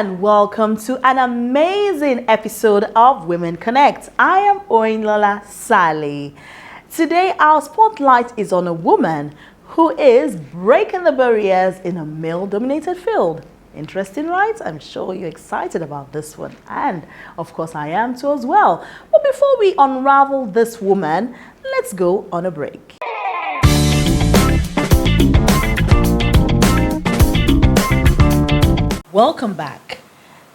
and welcome to an amazing episode of Women Connect. I am Oyinlola Sally. Today our spotlight is on a woman who is breaking the barriers in a male-dominated field. Interesting, right? I'm sure you're excited about this one, and of course I am too as well. But before we unravel this woman, let's go on a break. Welcome back.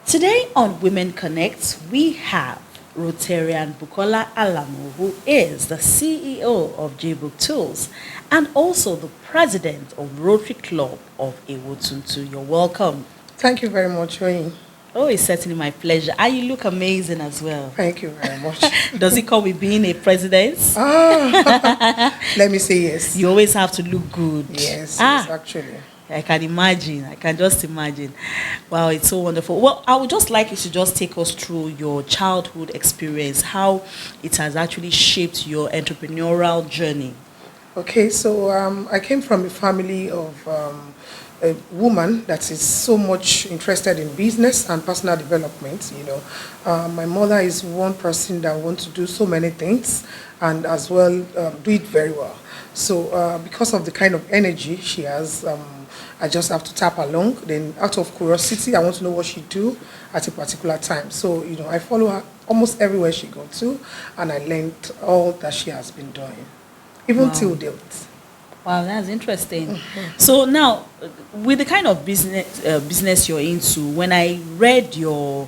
Today on Women Connect, we have Rotarian Bukola Alamu, who is the CEO of Jaybukk Tools and also the president of Rotary Club of Ewutuntun. You're welcome. Thank you very much, Oyin. Oh, it's certainly my pleasure. And you look amazing as well. Thank you very much. Does it come with being a president? Let me say yes. You always have to look good. Yes, yes, actually. I can imagine. I can just imagine. Wow, it's so wonderful. Well, I would just like you to just take us through your childhood experience, how it has actually shaped your entrepreneurial journey. Okay, so I came from a family of a woman that is so much interested in business and personal development. My mother is one person that wants to do so many things and as well do it very well. So because of the kind of energy she has, I just have to tap along. Then out of curiosity, I want to know what she do at a particular time. So, I follow her almost everywhere she goes to, and I learned all that she has been doing, even till date. Wow, that's interesting. Mm-hmm. So now, with the kind of business you're into, when I read your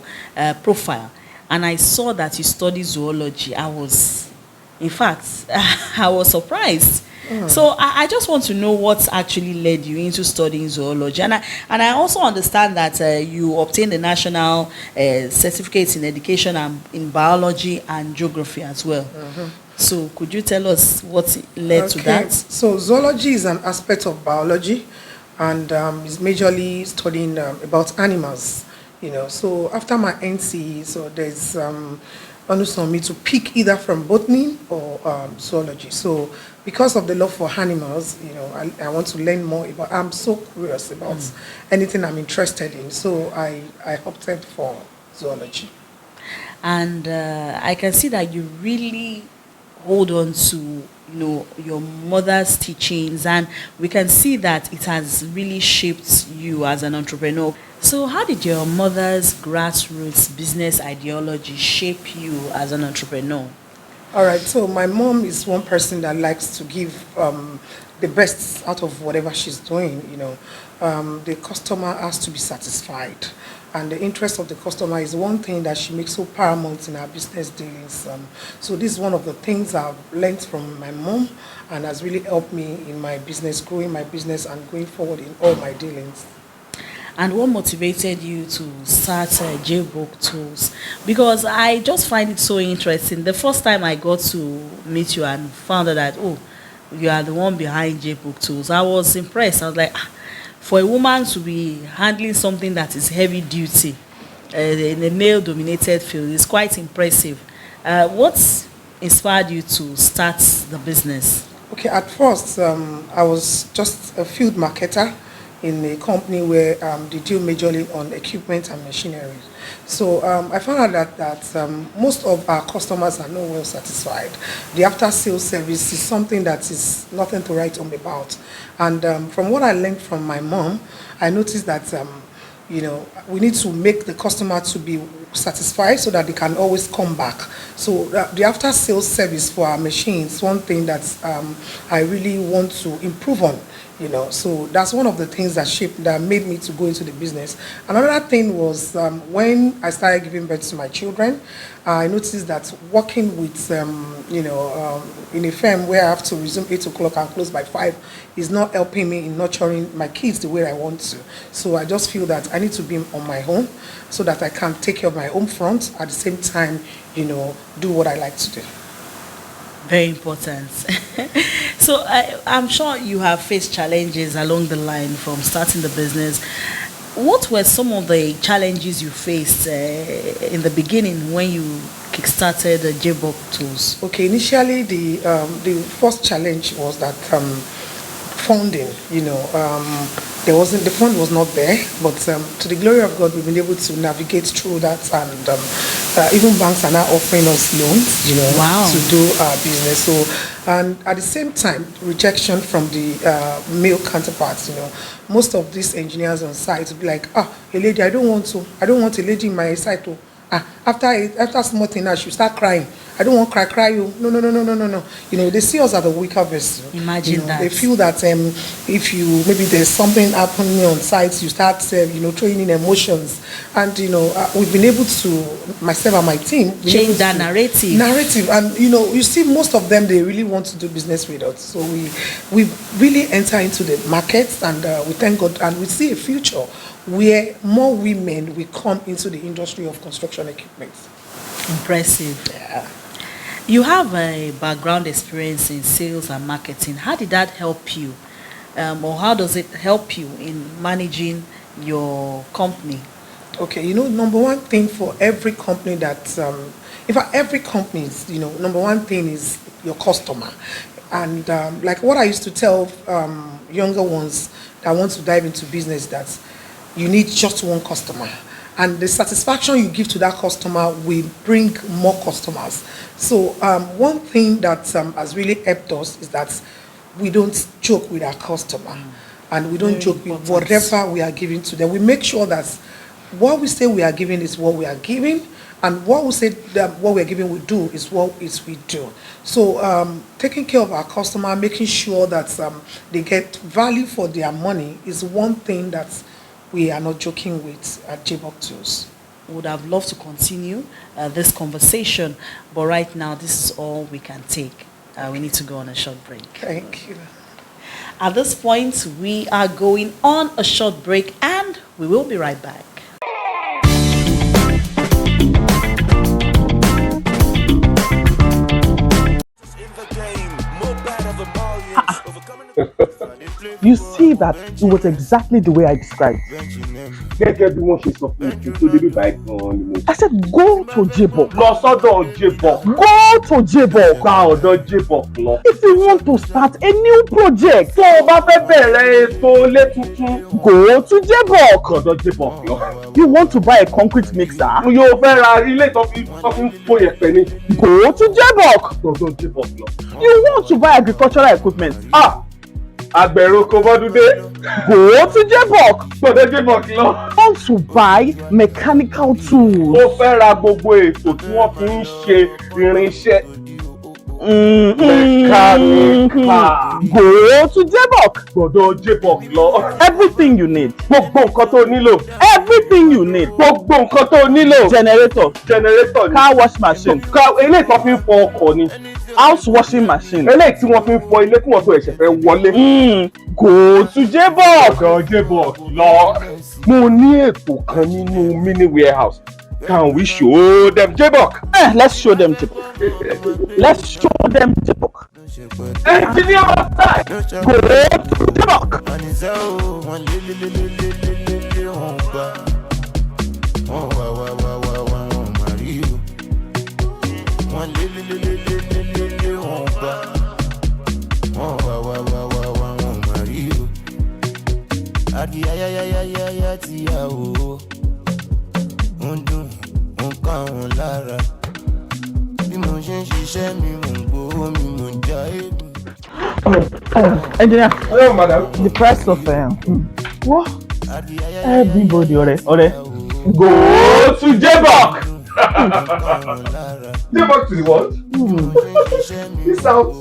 profile and I saw that you study zoology, I was surprised. So I just want to know what actually led you into studying zoology, and I also understand that you obtained the national certificates in education and in biology and geography as well. So could you tell us what led to that? So zoology is an aspect of biology, and is majorly studying about animals. So after my NCE, so there's onus on me to pick either from botany or zoology. So because of the love for animals, I want to learn more about. I'm so curious about anything I'm interested in. So I opted for zoology. And I can see that you really hold on to your mother's teachings, and we can see that it has really shaped you as an entrepreneur. So how did your mother's grassroots business ideology shape you as an entrepreneur? All right, so my mom is one person that likes to give the best out of whatever she's doing. The customer has to be satisfied, and the interest of the customer is one thing that she makes so paramount in her business dealings. So this is one of the things I've learned from my mom, and has really helped me in my business, growing my business and going forward in all my dealings. And what motivated you to start Jaybukk Tools? Because I just find it so interesting. The first time I got to meet you and found out that, you are the one behind Jaybukk Tools, I was impressed. I was like, for a woman to be handling something that is heavy duty in a male-dominated field is quite impressive. What inspired you to start the business? Okay, at first, I was just a field marketer in a company where they deal majorly on equipment and machinery. So I found out that most of our customers are not well satisfied. The after-sales service is something that is nothing to write home about. And from what I learned from my mom, I noticed that we need to make the customer to be satisfied so that they can always come back. So the after-sales service for our machines, one thing that I really want to improve on. So that's one of the things that made me to go into the business. Another thing was when I started giving birth to my children, I noticed that working with, in a firm where I have to resume 8 o'clock and close by 5 is not helping me in nurturing my kids the way I want to. So I just feel that I need to be on my own so that I can take care of my home front at the same time, do what I like to do. Very important. So I'm sure you have faced challenges along the line from starting the business. What were some of the challenges you faced in the beginning when you kickstarted Jaybukk Tools? Okay, initially the first challenge was that funding, the fund was not there, but to the glory of God, we've been able to navigate through that, and even banks are now offering us loans, Wow. to do our business. So, and at the same time, rejection from the male counterparts. Most of these engineers on site will be like, a lady, I don't want a lady in my site. After small thing now, she'll start crying. I don't want cry you. No. They see us as a weaker vessel. Imagine that. They feel that if you, maybe there's something happening on site, you start throwing in emotions. And we've been able to, myself and my team, change that narrative. And you see most of them, they really want to do business with us. So we really enter into the markets, and we thank God, and we see a future where more women will come into the industry of construction equipment. Impressive. Yeah. You have a background experience in sales and marketing. How did that help you? Or how does it help you in managing your company? Okay, number one thing for every company in fact, every company is, number one thing is your customer. And like what I used to tell younger ones that want to dive into business, that you need just one customer. And the satisfaction you give to that customer will bring more customers. So one thing that has really helped us is that we don't joke with our customer, and we don't joke with whatever we are giving to them. We make sure that what we say we are giving is what we are giving, and what we say that what we are giving we do is what we do. So taking care of our customer, making sure that they get value for their money is one thing that we are not joking with at Jaybukk Tools. Would have loved to continue this conversation, but right now this is all we can take. We need to go on a short break. Thank you. At this point, we are going on a short break, and we will be right back. You see that it was exactly the way I described. Gẹ́gẹ́ bí wọ́n ṣe sọ fún mi tó débi báyìí gan-an ni mo. I said, go to Jaybukk. Lọ sọ́dọ̀ Jaybukk. Go to Jaybukk. Gba ọ̀dọ̀ Jaybukk lọ. If you want to start a new project, Tó o bá fẹ́ bẹ̀rẹ̀ ètò ilé tuntun, go to Jaybukk. ọ̀dọ̀ Jaybukk lọ. You want to buy a concrete mixer? Yóò fẹ́ ra ilé tó fi ń fò yẹ̀pẹ̀ ni. Go to Jaybukk. Ọ̀dọ̀ Jaybukk lọ. You want to buy agricultural equipment? Àgbẹ̀rò kò bọ́dúndé. Go to Jaybukk. Ọ̀dọ̀ Jaybukk lọ. Want to buy mechanical tools? Ó fẹ́ ra gbogbo ètò tí wọ́n fi ń ṣe irinṣẹ́. Mechanical. Go to Jaybukk. Ọ̀dọ̀ Jaybukk lọ. Everything you need. Gbogbo nǹkan tó nílò. Everything you need. Gbogbo nǹkan tó nílò. Generator. Generator ni. Car wash machine. Eléyìí tó fi ń fọ ọkọ̀ ni. House washing machine. Eléyìí tí wọ́n fi ń fọ ilé tí wọ́n tó ẹ̀ṣẹ̀ fẹ́ wọlé. Go to Jaybukk. Ọ̀dọ̀ Jaybukk lọ. Mo ní ètò kan nínú mini warehouse. Can we show them Jaybukk? Let's show them Jaybukk. Let's show them Jaybukk. Engineer outside. Go to Jaybukk. Engineer. Hello, madam. The price of what? Everybody, ore. Go to Jaybukk. Jaybukk to the what? This sounds.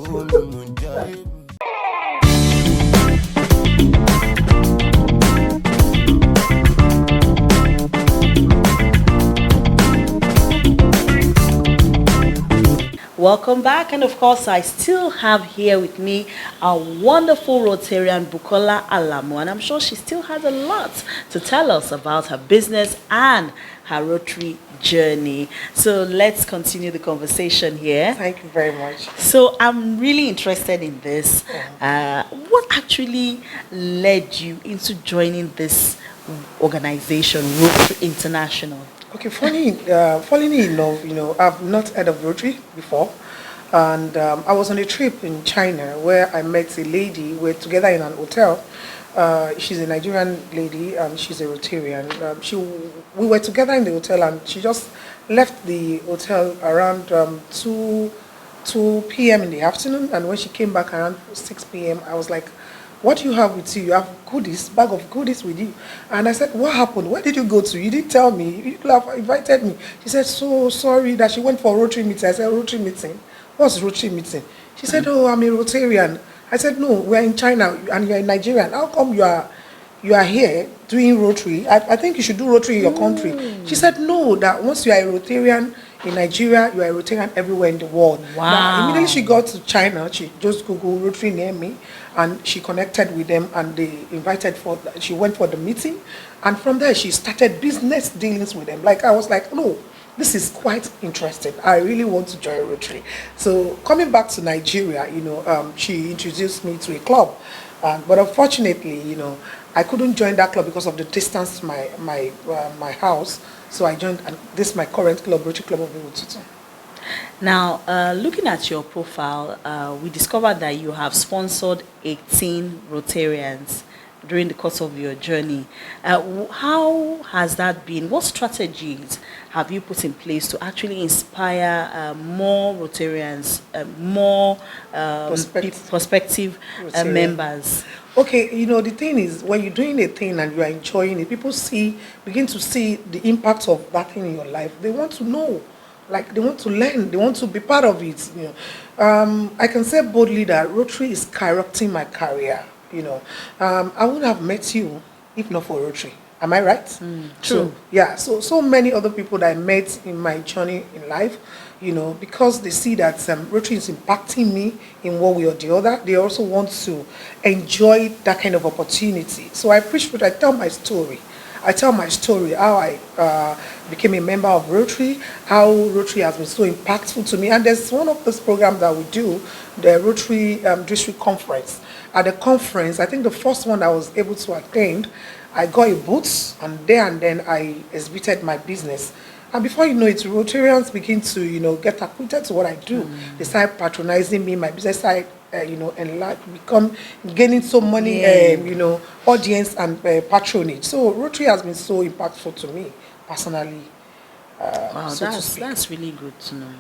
Welcome back, and of course I still have here with me our wonderful Rotarian Bukola Alamu, and I'm sure she still has a lot to tell us about her business and her Rotary journey. So let's continue the conversation here. Thank you very much. So I'm really interested in this. What actually led you into joining this organization, Rotary International? Okay, funny enough, I've not heard of Rotary before. And I was on a trip in China where I met a lady. We're together in an hotel. She's a Nigerian lady and she's a Rotarian. We were together in the hotel and she just left the hotel around 2 p.m. in the afternoon. And when she came back around 6 p.m., I was like, what do you have with you? You have goodies, bag of goodies with you. And I said, what happened? Where did you go to? You didn't tell me. You could have invited me. She said, so sorry that she went for a Rotary meeting. I said, Rotary meeting? What's Rotary meeting? She said, oh, I'm a Rotarian. I said, no, we're in China and you're in Nigeria. How come you are here doing Rotary? I think you should do Rotary in your country. She said, no, that once you are a Rotarian in Nigeria, you are a Rotarian everywhere in the world. Wow. Now, immediately she got to China, she just Googled Rotary near me and she connected with them and they she went for the meeting. And from there, she started business dealings with them. Like, I was like, no, this is quite interesting. I really want to join Rotary. So coming back to Nigeria, she introduced me to a club. But unfortunately, I couldn't join that club because of the distance to my house. So I joined this my current club, Rotary Club of Ewutuntun. Now, looking at your profile, we discovered that you have sponsored 18 Rotarians during the course of your journey. How has that been? What strategies have you put in place to actually inspire more Rotarians, more prospective members? Okay, the thing is, when you're doing a thing and you are enjoying it, people begin to see the impact of that thing in your life. They want to know, like they want to learn, they want to be part of it. I can say boldly that Rotary is skyrocketing my career. I wouldn't have met you if not for Rotary. Am I right? True. So many other people that I met in my journey in life, because they see that Rotary is impacting me in one way or the other, they also want to enjoy that kind of opportunity. So I preach, but I tell my story. I tell my story, how I became a member of Rotary, how Rotary has been so impactful to me. And there's one of those programs that we do, the Rotary District Conference. At the conference, I think the first one I was able to attend, I got a booth, and then I exhibited my business. And before you know it, Rotarians begin to, get acquainted to what I do. They start patronizing me, my business side, and like become gaining so many, audience and patronage. So Rotary has been so impactful to me personally. Wow, that's really good to know.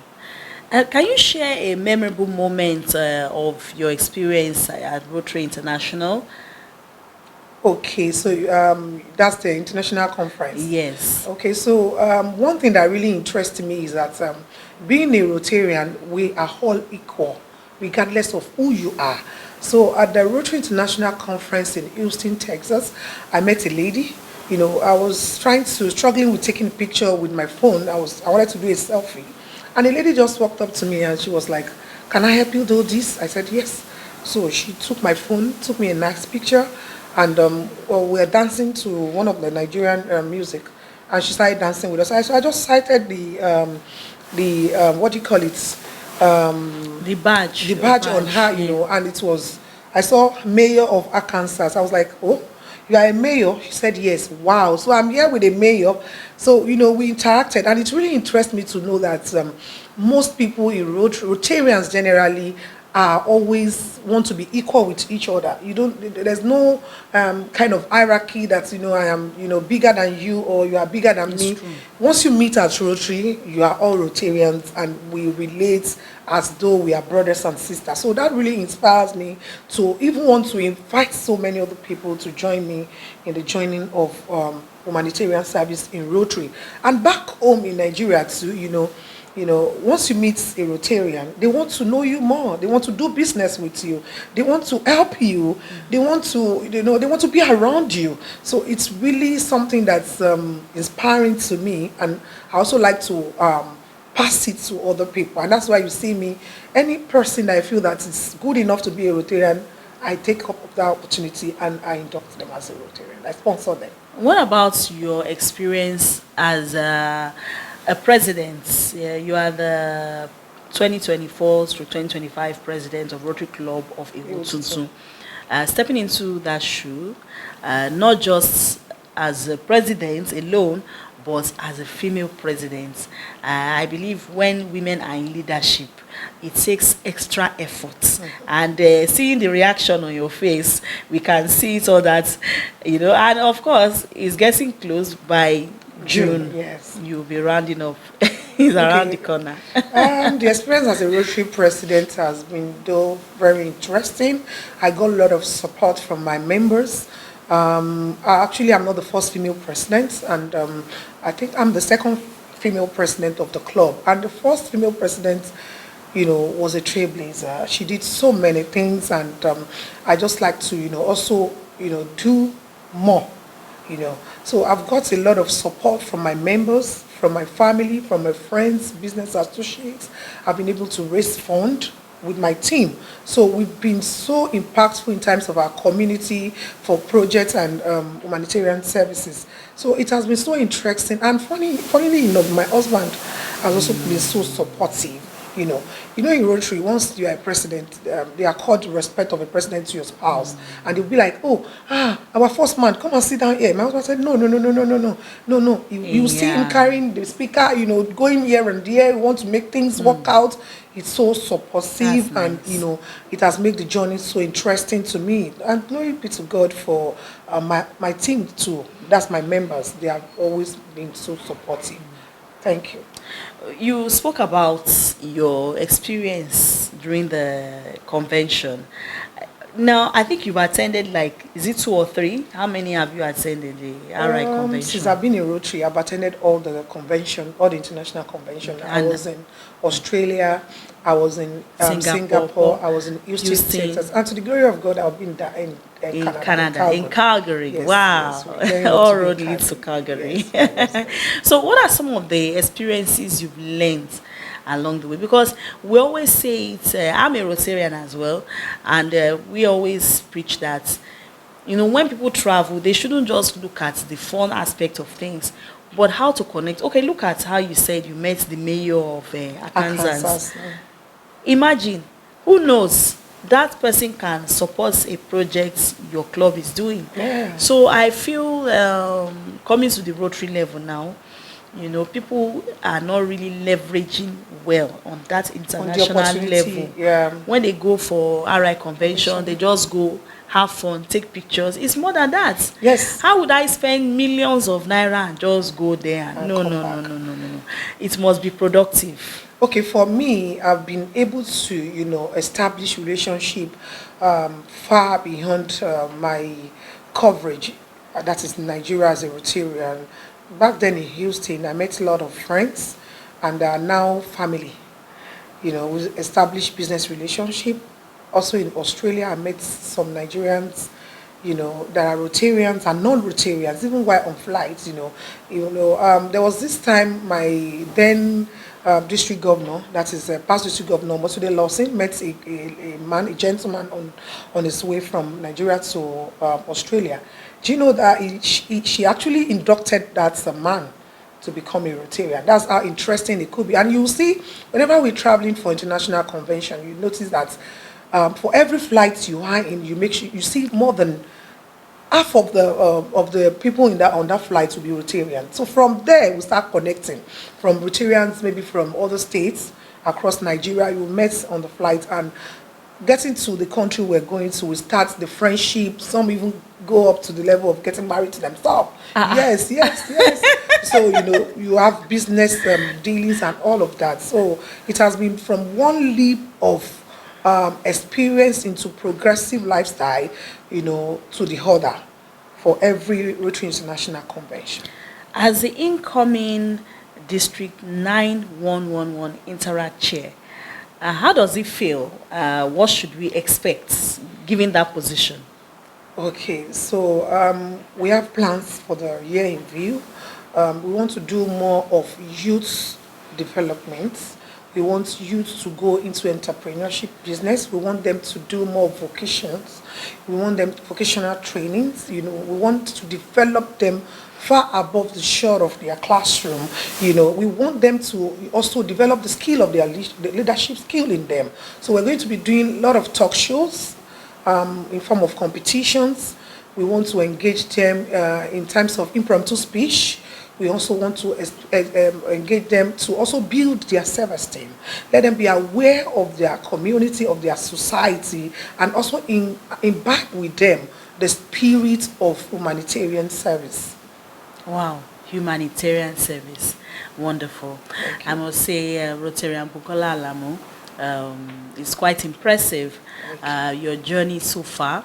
Can you share a memorable moment of your experience at Rotary International? Okay, so that's the international conference. Yes. Okay, so one thing that really interests me is that being a Rotarian, we are all equal, regardless of who you are. So at the Rotary International Conference in Houston, Texas, I met a lady. I was struggling with taking a picture with my phone. I wanted to do a selfie. And a lady just walked up to me and she was like, can I help you do this? I said, yes. So she took my phone, took me a nice picture. And we were dancing to one of the Nigerian music, and she started dancing with us. So I just cited the what do you call it? The badge on her, and it was, I saw Mayor of Arkansas. I was like, oh, you are a mayor? She said, yes. Wow. So I'm here with a mayor. So, we interacted, and it really interests me to know that most people in Rotarians generally always want to be equal with each other. There's no kind of hierarchy that I am bigger than you or you are bigger than me. True. Once you meet at Rotary, you are all Rotarians and we relate as though we are brothers and sisters. So that really inspires me to even want to invite so many other people to join me in the joining of humanitarian service in Rotary. And back home in Nigeria too, once you meet a Rotarian, they want to know you more. They want to do business with you. They want to help you. They want to, they want to be around you. So it's really something that's inspiring to me, and I also like to pass it to other people. And that's why you see me, any person that I feel that is good enough to be a Rotarian, I take up that opportunity and I induct them as a Rotarian. I sponsor them. What about your experience as a president? You are the 2024 through 2025 president of Rotary Club of Ewutuntun. Stepping into that shoe, not just as a president alone, but as a female president, I believe when women are in leadership, it takes extra effort. And seeing the reaction on your face, we can see it all that, and of course, it's getting close by June. Yes. You'll be rounding up. It's around the corner. The experience as a Rotary president has been, though, very interesting. I got a lot of support from my members. Actually, I'm not the first female president, and I think I'm the second female president of the club. And the first female president, was a trailblazer. She did so many things, and I just like to, also, do more, So I've got a lot of support from my members, from my family, from my friends, business associates. I've been able to raise funds with my team. So we've been so impactful in terms of our community for projects and humanitarian services. So it has been so interesting. And funnily enough, my husband has also been so supportive. In Rotary, once you are a president, they accord the respect of a president to your spouse. And they'll be like, our first man, come and sit down here. My husband said, no. You see him carrying the speaker, going here and there. We want to make things work out. It's so supportive. Nice. And, it has made the journey so interesting to me. And glory be to God for my team too. That's my members. They have always been so supportive. Thank you. You spoke about your experience during the convention. Now, I think you've attended, is it 2 or 3? How many have you attended the RI convention? Since I've been in Rotary, I've attended all the international convention. I was in Australia, I was in Singapore, I was in Houston, Texas, and to the glory of God, I've been there in Canada. In Calgary. Yes, wow. Yes, all road leads to Calgary. Yes. So what are some of the experiences you've learned along the way? Because we always say it, I'm a Rotarian as well, and we always preach that, when people travel, they shouldn't just look at the fun aspect of things, but how to connect. Okay, look at how you said you met the mayor of Arkansas. Imagine, who knows, that person can support a project your club is doing. Yeah. So I feel coming to the Rotary level now, people are not really leveraging well on that international level. Yeah. When they go for RI convention, they just go have fun, take pictures. It's more than that. Yes. How would I spend millions of naira and just go there? No. It must be productive. Okay, for me, I've been able to, establish relationship far beyond my coverage. That is Nigeria as a Rotarian. Back then in Houston, I met a lot of friends, and they are now family. We established business relationship. Also in Australia, I met some Nigerians, that are Rotarians and non-Rotarians, even while on flights, there was this time my then district governor, that is past district governor, Mosude Lawson, met a gentleman on his way from Nigeria to Australia. Do you know that she actually inducted that man to become a Rotarian? That's how interesting it could be. And you'll see, whenever we're traveling for international convention, you notice that for every flight you are in, you make sure you see more than half of the people on that flight will be Rotarian. So from there, we start connecting. From Rotarians, maybe from other states across Nigeria, you met on the flight, and getting to the country we're going to, we start the friendship. Some even go up to the level of getting married to themselves. Yes. So, you have business dealings and all of that. So it has been from one leap of experience into progressive lifestyle, to the other for every Rotary International Convention. As the incoming District 9111 Interact Chair, how does it feel? What should we expect given that position? Okay, so we have plans for the year in view. We want to do more of youth development. We want youth to go into entrepreneurship business. We want them to do more vocations. We want them vocational trainings. We want to develop them far above the shore of their classroom. We want them to also develop the skill of the leadership skill in them. So we're going to be doing a lot of talk shows in form of competitions. We want to engage them in terms of impromptu speech. we also want to engage them to also build their self-esteem. Let them be aware of their community, of their society, and also imbibe with them the spirit of humanitarian service. Wow, humanitarian service. Wonderful. I must say, Rotarian Bukola Alamu, it's quite impressive, your journey so far.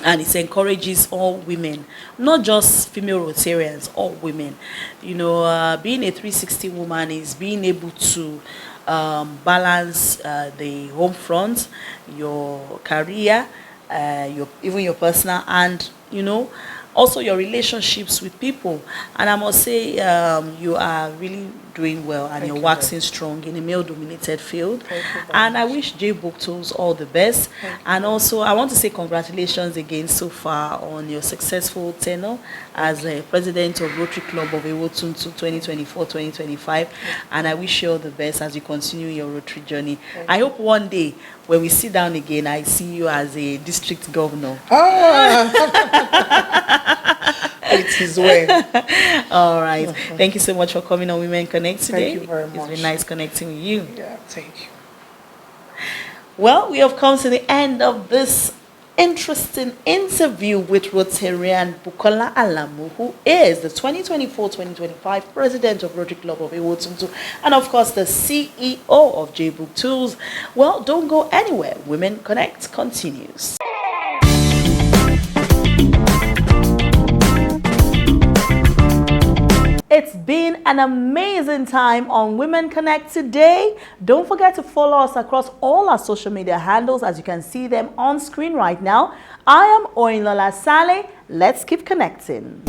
And it encourages all women, not just female Rotarians, all women. You know, being a 360 woman is being able to balance the home front, your career, even your personal, and you know, also your relationships with people. And I must say, you are really doing well, and you're waxing strong in a male-dominated field. And I wish Jaybukk Tools all the best. And also, I want to say congratulations again so far on your successful tenure as a president of Rotary Club of Ewutuntun 2024-2025. And I wish you all the best as you continue your Rotary journey. I hope one day when we sit down again, I see you as a district governor. It is well. All right. Thank you so much for coming on Women Connect today. Thank you very much. It's been nice connecting with you. Yeah, thank you. Well, we have come to the end of this interesting interview with Rotarian Bukola Alamu, who is the 2024-2025 president of Rotary Club of Ewutuntun, and of course the CEO of Jaybukk Tools. Well, don't go anywhere. Women Connect continues. It's been an amazing time on Women Connect today. Don't forget to follow us across all our social media handles, as you can see them on screen right now. I am Oyinlola Sale. Let's keep connecting.